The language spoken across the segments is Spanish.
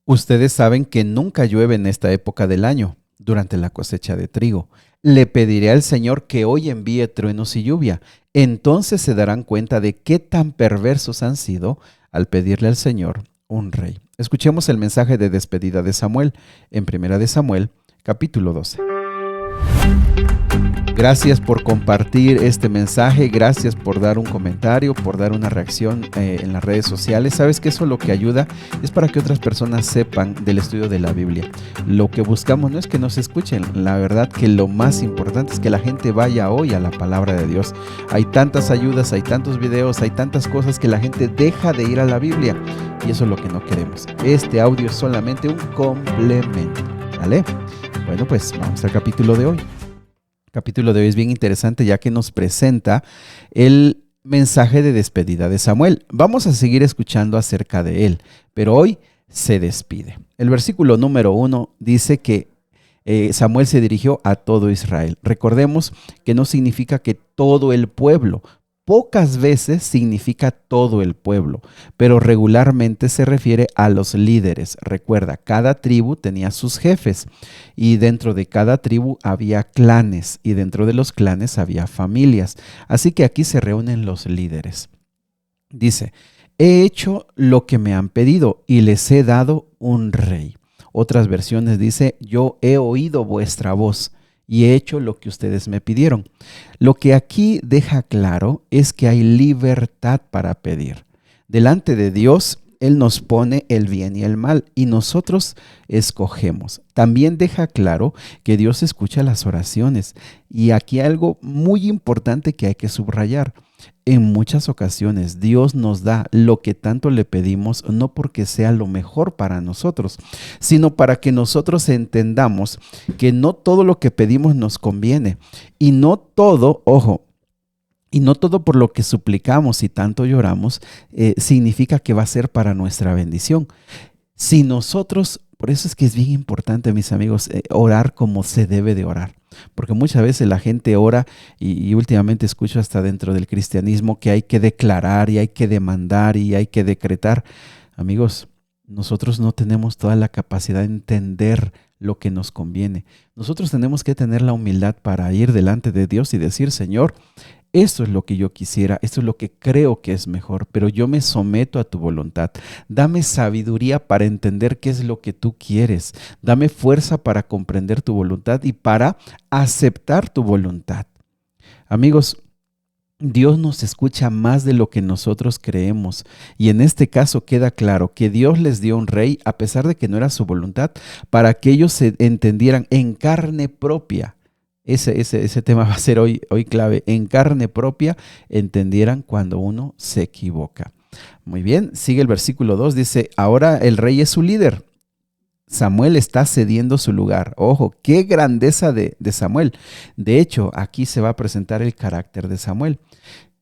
Ustedes saben que nunca llueve en esta época del año, durante la cosecha de trigo. Le pediré al Señor que hoy envíe truenos y lluvia. Entonces se darán cuenta de qué tan perversos han sido al pedirle al Señor un rey. Escuchemos el mensaje de despedida de Samuel en Primera de Samuel, capítulo 12. Gracias por compartir este mensaje, gracias por dar un comentario, por dar una reacción en las redes sociales. Sabes que eso lo que ayuda es para que otras personas sepan del estudio de la Biblia. Lo que buscamos no es que nos escuchen, la verdad que lo más importante es que la gente vaya hoy a la palabra de Dios. Hay tantas ayudas, hay tantos videos, hay tantas cosas que la gente deja de ir a la Biblia y eso es lo que no queremos. Este audio es solamente un complemento, ¿vale? Bueno, pues vamos al capítulo de hoy. El capítulo de hoy es bien interesante ya que nos presenta el mensaje de despedida de Samuel. Vamos a seguir escuchando acerca de él, pero hoy se despide. El versículo número 1 dice que Samuel se dirigió a todo Israel. Recordemos que no significa que todo el pueblo. Pocas veces significa todo el pueblo, pero regularmente se refiere a los líderes. Recuerda, cada tribu tenía sus jefes y dentro de cada tribu había clanes y dentro de los clanes había familias. Así que aquí se reúnen los líderes. Dice, he hecho lo que me han pedido y les he dado un rey. Otras versiones dice, yo he oído vuestra voz y he hecho lo que ustedes me pidieron. Lo que aquí deja claro es que hay libertad para pedir. Delante de Dios, Él nos pone el bien y el mal y nosotros escogemos. También deja claro que Dios escucha las oraciones. Y aquí hay algo muy importante que hay que subrayar. En muchas ocasiones Dios nos da lo que tanto le pedimos, no porque sea lo mejor para nosotros, sino para que nosotros entendamos que no todo lo que pedimos nos conviene y no todo, ojo, y no todo por lo que suplicamos y tanto lloramos significa que va a ser para nuestra bendición. Si nosotros, por eso es que es bien importante, mis amigos, orar como se debe de orar. Porque muchas veces la gente ora y últimamente escucho hasta dentro del cristianismo que hay que declarar y hay que demandar y hay que decretar. Amigos, nosotros no tenemos toda la capacidad de entender lo que nos conviene. Nosotros tenemos que tener la humildad para ir delante de Dios y decir, Señor, esto es lo que yo quisiera, esto es lo que creo que es mejor, pero yo me someto a tu voluntad. Dame sabiduría para entender qué es lo que tú quieres. Dame fuerza para comprender tu voluntad y para aceptar tu voluntad. Amigos, Dios nos escucha más de lo que nosotros creemos y en este caso queda claro que Dios les dio un rey a pesar de que no era su voluntad para que ellos se entendieran en carne propia. Ese tema va a ser hoy clave. En carne propia entendieran cuando uno se equivoca. Muy bien, sigue el versículo 2, dice, ahora el rey es su líder. Samuel está cediendo su lugar. Ojo, qué grandeza de Samuel. De hecho, aquí se va a presentar el carácter de Samuel.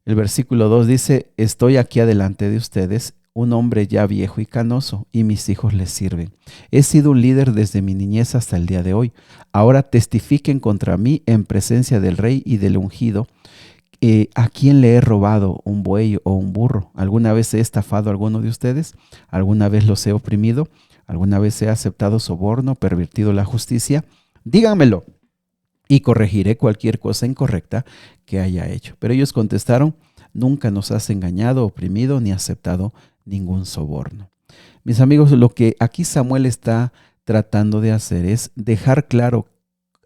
El versículo 2 dice, estoy aquí adelante de ustedes, un hombre ya viejo y canoso, y mis hijos les sirven. He sido un líder desde mi niñez hasta el día de hoy. Ahora testifiquen contra mí en presencia del rey y del ungido. ¿A quién le he robado un buey o un burro? ¿Alguna vez he estafado a alguno de ustedes? ¿Alguna vez los he oprimido? ¿Alguna vez he aceptado soborno, pervertido la justicia? Díganmelo y corregiré cualquier cosa incorrecta que haya hecho. Pero ellos contestaron, nunca nos has engañado, oprimido, ni aceptado ningún soborno. Mis amigos, lo que aquí Samuel está tratando de hacer es dejar claro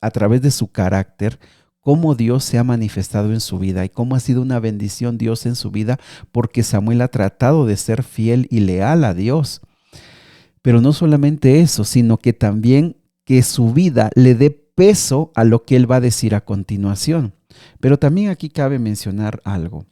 a través de su carácter cómo Dios se ha manifestado en su vida y cómo ha sido una bendición Dios en su vida porque Samuel ha tratado de ser fiel y leal a Dios. Pero no solamente eso, sino que también que su vida le dé peso a lo que él va a decir a continuación. Pero también aquí cabe mencionar algo.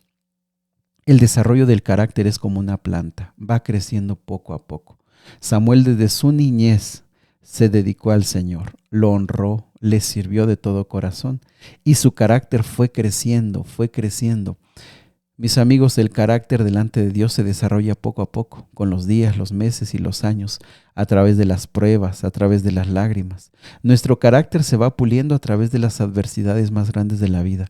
El desarrollo del carácter es como una planta, va creciendo poco a poco. Samuel desde su niñez se dedicó al Señor, lo honró, le sirvió de todo corazón y su carácter fue creciendo, fue creciendo. Mis amigos, el carácter delante de Dios se desarrolla poco a poco, con los días, los meses y los años, a través de las pruebas, a través de las lágrimas. Nuestro carácter se va puliendo a través de las adversidades más grandes de la vida,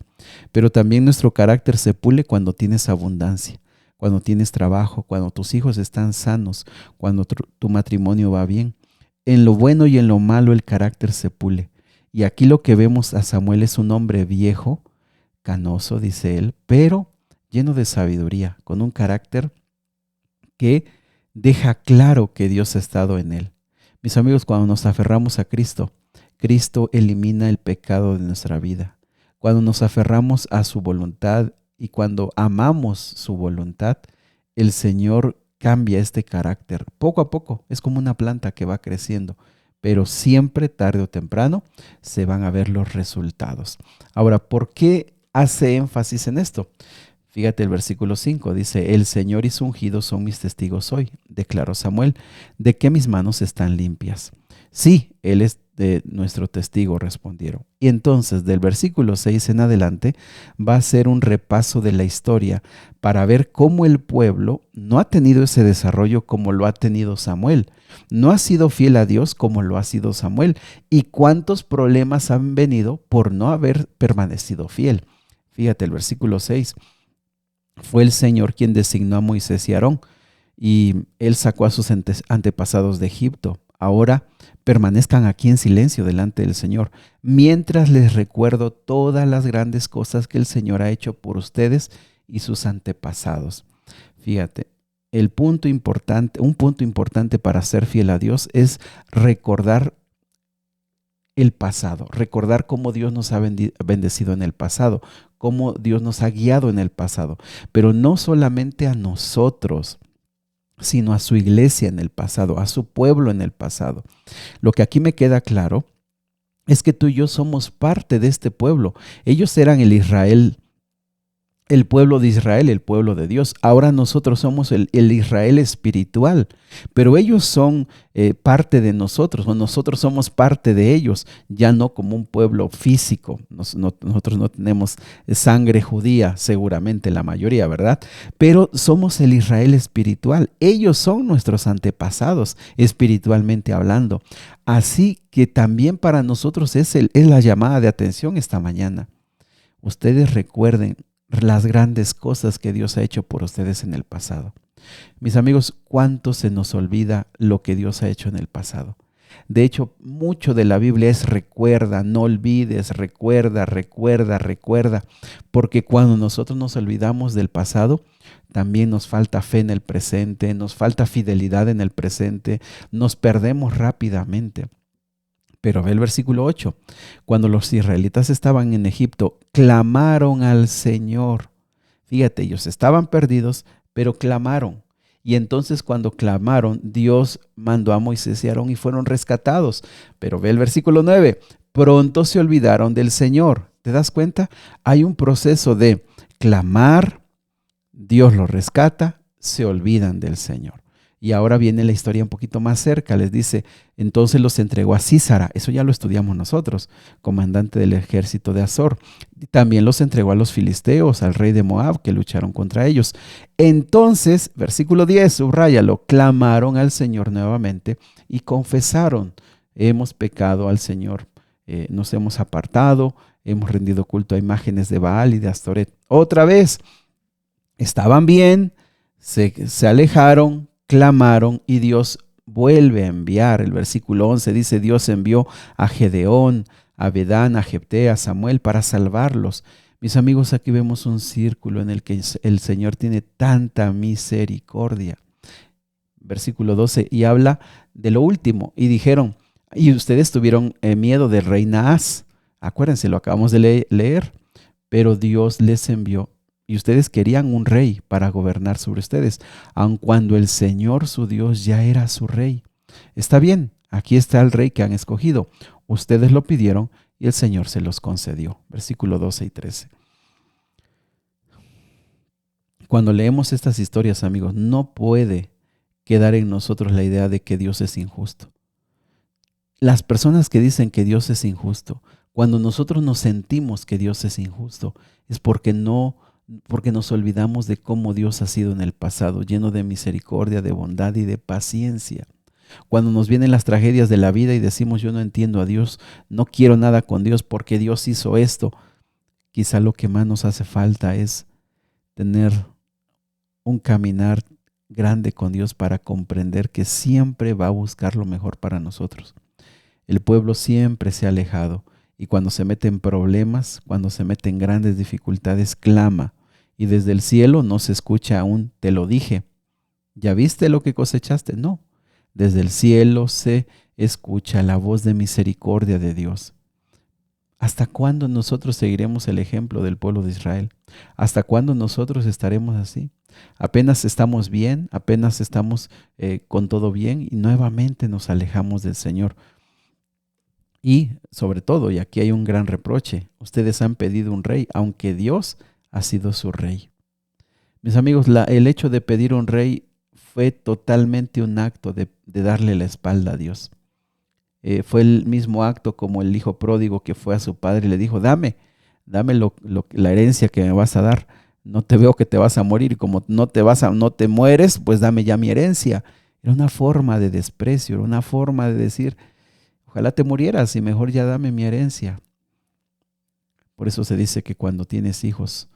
pero también nuestro carácter se pule cuando tienes abundancia, cuando tienes trabajo, cuando tus hijos están sanos, cuando tu matrimonio va bien. En lo bueno y en lo malo el carácter se pule. Y aquí lo que vemos a Samuel es un hombre viejo, canoso, dice él, pero lleno de sabiduría, con un carácter que deja claro que Dios ha estado en él. Mis amigos, cuando nos aferramos a Cristo, Cristo elimina el pecado de nuestra vida. Cuando nos aferramos a su voluntad y cuando amamos su voluntad, el Señor cambia este carácter. Poco a poco, es como una planta que va creciendo, pero siempre, tarde o temprano, se van a ver los resultados. Ahora, ¿por qué hace énfasis en esto? Fíjate el versículo 5, dice, el Señor y su ungido son mis testigos hoy, declaró Samuel, de que mis manos están limpias. Sí, Él es de nuestro testigo, respondieron. Y entonces del versículo 6 en adelante va a ser un repaso de la historia para ver cómo el pueblo no ha tenido ese desarrollo como lo ha tenido Samuel, no ha sido fiel a Dios como lo ha sido Samuel, y cuántos problemas han venido por no haber permanecido fiel. Fíjate el versículo 6. Fue el Señor quien designó a Moisés y a Aarón, y él sacó a sus antepasados de Egipto. Ahora permanezcan aquí en silencio delante del Señor, mientras les recuerdo todas las grandes cosas que el Señor ha hecho por ustedes y sus antepasados. Fíjate, un punto importante para ser fiel a Dios es recordar el pasado, recordar cómo Dios nos ha bendecido en el pasado, cómo Dios nos ha guiado en el pasado, pero no solamente a nosotros, sino a su iglesia en el pasado, a su pueblo en el pasado. Lo que aquí me queda claro es que tú y yo somos parte de este pueblo. Ellos eran el Israel, el pueblo de Israel, el pueblo de Dios. Ahora nosotros somos el Israel espiritual, pero ellos son parte de nosotros, o nosotros somos parte de ellos, ya no como un pueblo físico. Nosotros no tenemos sangre judía, seguramente la mayoría, ¿verdad? Pero somos el Israel espiritual. Ellos son nuestros antepasados, espiritualmente hablando. Así que también para nosotros es la llamada de atención esta mañana. Ustedes recuerden las grandes cosas que Dios ha hecho por ustedes en el pasado. Mis amigos, ¿cuánto se nos olvida lo que Dios ha hecho en el pasado? De hecho, mucho de la Biblia es recuerda, no olvides, recuerda, recuerda, recuerda, porque cuando nosotros nos olvidamos del pasado, también nos falta fe en el presente, nos falta fidelidad en el presente, nos perdemos rápidamente. Pero ve el versículo 8. Cuando los israelitas estaban en Egipto, clamaron al Señor. Fíjate, ellos estaban perdidos, pero clamaron. Y entonces cuando clamaron, Dios mandó a Moisés y Aarón y fueron rescatados. Pero ve el versículo 9. Pronto se olvidaron del Señor. ¿Te das cuenta? Hay un proceso de clamar, Dios los rescata, se olvidan del Señor. Y ahora viene la historia un poquito más cerca. Les dice, entonces los entregó a Sísara. Eso ya lo estudiamos nosotros, comandante del ejército de Azor. También los entregó a los filisteos, al rey de Moab, que lucharon contra ellos. Entonces, versículo 10, subráyalo, clamaron al Señor nuevamente y confesaron, hemos pecado al Señor, nos hemos apartado, hemos rendido culto a imágenes de Baal y de Astoret. Otra vez, estaban bien, se alejaron, clamaron y Dios vuelve a enviar. El versículo 11 dice, Dios envió a Gedeón, a Bedán, a Jefté, a Samuel para salvarlos. Mis amigos, aquí vemos un círculo en el que el Señor tiene tanta misericordia. Versículo 12, y habla de lo último. Y dijeron, y ustedes tuvieron miedo del rey Naas. Acuérdense, lo acabamos de leer. Pero Dios les envió. Y ustedes querían un rey para gobernar sobre ustedes, aun cuando el Señor su Dios ya era su rey. Está bien, aquí está el rey que han escogido. Ustedes lo pidieron y el Señor se los concedió. Versículo 12 y 13. Cuando leemos estas historias, amigos, no puede quedar en nosotros la idea de que Dios es injusto. Las personas que dicen que Dios es injusto, cuando nosotros nos sentimos que Dios es injusto, es porque nos olvidamos de cómo Dios ha sido en el pasado, lleno de misericordia, de bondad y de paciencia. Cuando nos vienen las tragedias de la vida y decimos, yo no entiendo a Dios, no quiero nada con Dios porque Dios hizo esto, quizá lo que más nos hace falta es tener un caminar grande con Dios para comprender que siempre va a buscar lo mejor para nosotros. El pueblo siempre se ha alejado y cuando se mete en problemas, cuando se mete en grandes dificultades, clama y desde el cielo no se escucha aún, te lo dije. ¿Ya viste lo que cosechaste? No. Desde el cielo se escucha la voz de misericordia de Dios. ¿Hasta cuándo nosotros seguiremos el ejemplo del pueblo de Israel? ¿Hasta cuándo nosotros estaremos así? Apenas estamos bien, apenas estamos con todo bien y nuevamente nos alejamos del Señor. Y sobre todo, y aquí hay un gran reproche, ustedes han pedido un rey, aunque Dios ha sido su rey. Mis amigos, el hecho de pedir un rey fue totalmente un acto de darle la espalda a Dios. Fue el mismo acto como el hijo pródigo que fue a su padre y le dijo, dame la herencia que me vas a dar. No te veo que te vas a morir y como no te mueres, pues dame ya mi herencia. Era una forma de desprecio, era una forma de decir, ojalá te murieras y mejor ya dame mi herencia. Por eso se dice que cuando tienes hijos,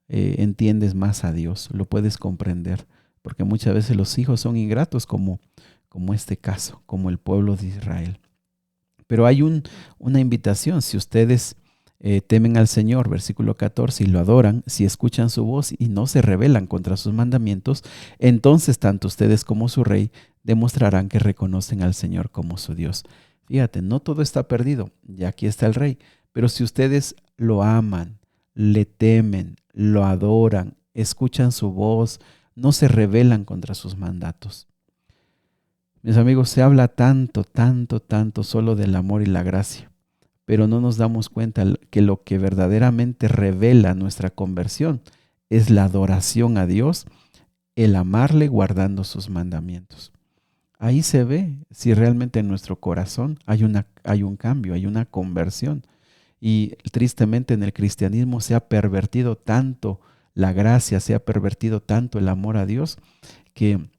entiendes más a Dios, lo puedes comprender, porque muchas veces los hijos son ingratos como este caso, como el pueblo de Israel. Pero hay una invitación, si ustedes temen al Señor, versículo 14, y lo adoran, si escuchan su voz y no se rebelan contra sus mandamientos, entonces tanto ustedes como su rey demostrarán que reconocen al Señor como su Dios. Fíjate, no todo está perdido, ya aquí está el rey, pero si ustedes lo aman, le temen, lo adoran, escuchan su voz, no se rebelan contra sus mandatos. Mis amigos, se habla tanto solo del amor y la gracia, pero no nos damos cuenta que lo que verdaderamente revela nuestra conversión es la adoración a Dios, el amarle guardando sus mandamientos. Ahí se ve si realmente en nuestro corazón hay un cambio, hay una conversión. Y tristemente en el cristianismo se ha pervertido tanto la gracia, se ha pervertido tanto el amor a Dios que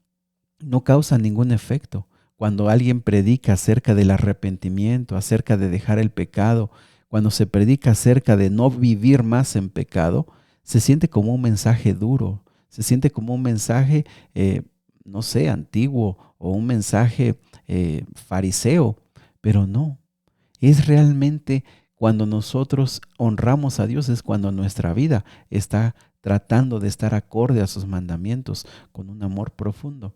no causa ningún efecto. Cuando alguien predica acerca del arrepentimiento, acerca de dejar el pecado, cuando se predica acerca de no vivir más en pecado, se siente como un mensaje duro, se siente como un mensaje, no sé, antiguo o un mensaje fariseo, pero no. Es realmente cuando nosotros honramos a Dios, es cuando nuestra vida está tratando de estar acorde a sus mandamientos con un amor profundo.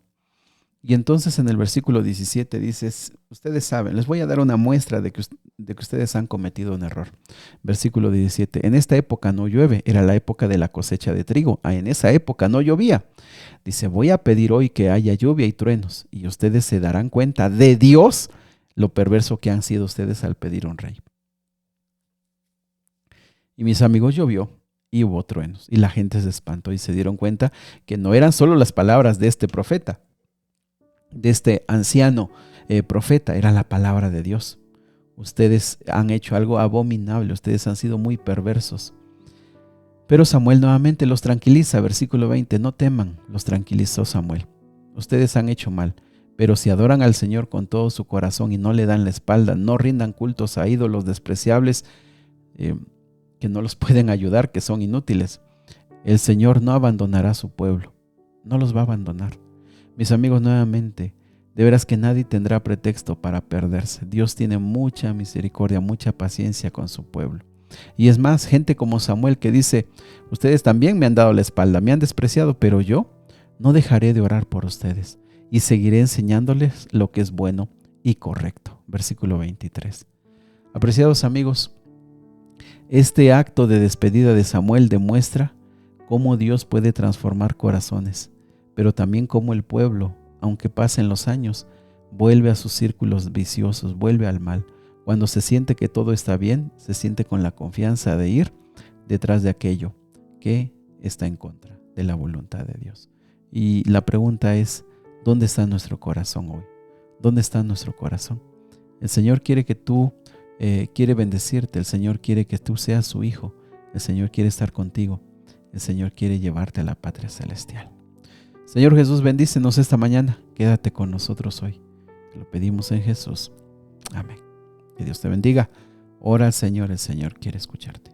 Y entonces en el versículo 17 dices, ustedes saben, les voy a dar una muestra de que ustedes han cometido un error. Versículo 17, en esta época no llueve, era la época de la cosecha de trigo. En esa época no llovía. Dice, voy a pedir hoy que haya lluvia y truenos y ustedes se darán cuenta de Dios lo perverso que han sido ustedes al pedir un rey. Y mis amigos, llovió y hubo truenos y la gente se espantó y se dieron cuenta que no eran solo las palabras de este profeta, de este anciano profeta, era la palabra de Dios. Ustedes han hecho algo abominable, ustedes han sido muy perversos. Pero Samuel nuevamente los tranquiliza, versículo 20, no teman, los tranquilizó Samuel. Ustedes han hecho mal, pero si adoran al Señor con todo su corazón y no le dan la espalda, no rindan cultos a ídolos despreciables que no los pueden ayudar, que son inútiles, el Señor no abandonará a su pueblo, no los va a abandonar. Mis amigos, nuevamente, de veras que nadie tendrá pretexto para perderse. Dios tiene mucha misericordia, mucha paciencia con su pueblo. Y es más, gente como Samuel que dice, ustedes también me han dado la espalda, me han despreciado, pero yo no dejaré de orar por ustedes y seguiré enseñándoles lo que es bueno y correcto. Versículo 23. Apreciados amigos, este acto de despedida de Samuel demuestra cómo Dios puede transformar corazones, pero también cómo el pueblo, aunque pasen los años, vuelve a sus círculos viciosos, vuelve al mal. Cuando se siente que todo está bien, se siente con la confianza de ir detrás de aquello que está en contra de la voluntad de Dios. Y la pregunta es, ¿dónde está nuestro corazón hoy? ¿Dónde está nuestro corazón? El Señor quiere que tú, quiere bendecirte, el Señor quiere que tú seas su hijo, el Señor quiere estar contigo, el Señor quiere llevarte a la patria celestial. Señor Jesús, bendícenos esta mañana, quédate con nosotros hoy. Te lo pedimos en Jesús. Amén. Que Dios te bendiga. Ora al Señor, el Señor quiere escucharte.